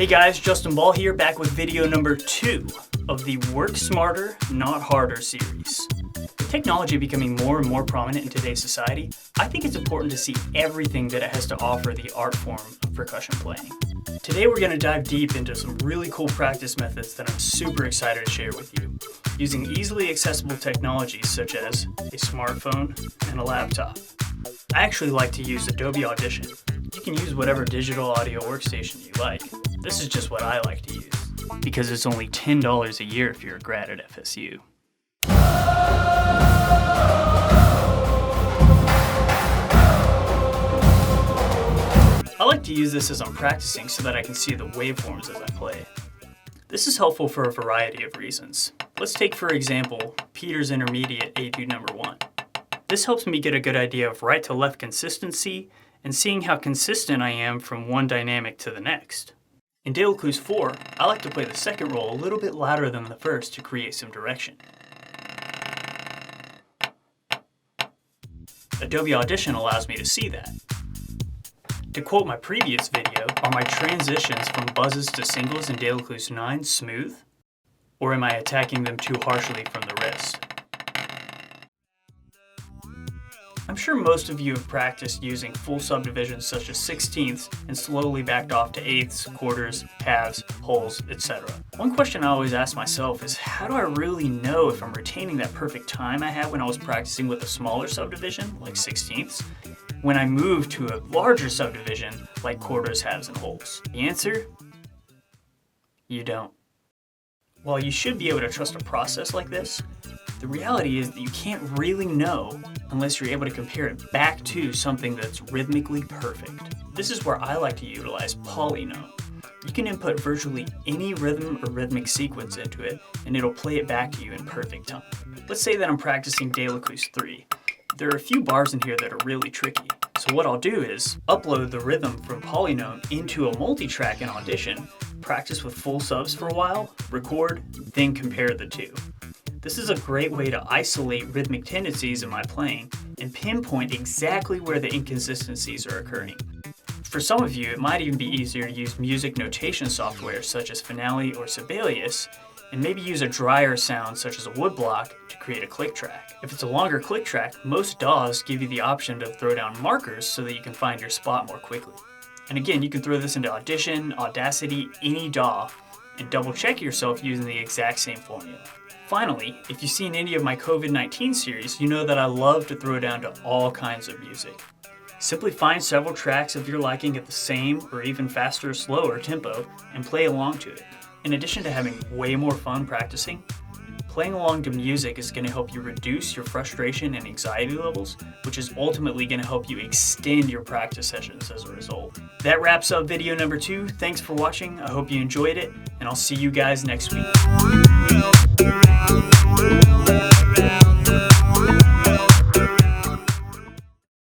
Hey guys, Justin Ball here, back with video number 2 of the Work Smarter, Not Harder series. With technology becoming more and more prominent in today's society, I think it's important to see everything that it has to offer the art form of percussion playing. Today we're going to dive deep into some really cool practice methods that I'm super excited to share with you, using easily accessible technologies such as a smartphone and a laptop. I actually like to use Adobe Audition. You can use whatever digital audio workstation you like. This is just what I like to use, because it's only $10 a year if you're a grad at FSU. I like to use this as I'm practicing so that I can see the waveforms as I play. This is helpful for a variety of reasons. Let's take, for example, Peter's Intermediate Etude number 1. This helps me get a good idea of right to left consistency and seeing how consistent I am from one dynamic to the next. In De La Cruz 4, I like to play the second roll a little bit louder than the first to create some direction. Adobe Audition allows me to see that. To quote my previous video, are my transitions from buzzes to singles in De La Cruz 9 smooth? Or am I attacking them too harshly from the wrist? I'm sure most of you have practiced using full subdivisions such as sixteenths and slowly backed off to eighths, quarters, halves, wholes, etc. One question I always ask myself is, how do I really know if I'm retaining that perfect time I had when I was practicing with a smaller subdivision, like sixteenths, when I move to a larger subdivision, like quarters, halves, and wholes? The answer? You don't. While you should be able to trust a process like this, the reality is that you can't really know unless you're able to compare it back to something that's rhythmically perfect. This is where I like to utilize PolyNome. You can input virtually any rhythm or rhythmic sequence into it, and it'll play it back to you in perfect time. Let's say that I'm practicing De La Cruz 3. There are a few bars in here that are really tricky. So what I'll do is upload the rhythm from PolyNome into a multi-track in Audition, practice with full subs for a while, record, then compare the two. This is a great way to isolate rhythmic tendencies in my playing and pinpoint exactly where the inconsistencies are occurring. For some of you, it might even be easier to use music notation software such as Finale or Sibelius, and maybe use a drier sound such as a woodblock to create a click track. If it's a longer click track, most DAWs give you the option to throw down markers so that you can find your spot more quickly. And again, you can throw this into Audition, Audacity, any DAW, and double check yourself using the exact same formula. Finally, if you've seen any of my COVID-19 series, you know that I love to throw down to all kinds of music. Simply find several tracks of your liking at the same or even faster or slower tempo and play along to it. In addition to having way more fun practicing, playing along to music is going to help you reduce your frustration and anxiety levels, which is ultimately going to help you extend your practice sessions as a result. That wraps up video number 2. Thanks for watching. I hope you enjoyed it, and I'll see you guys next week.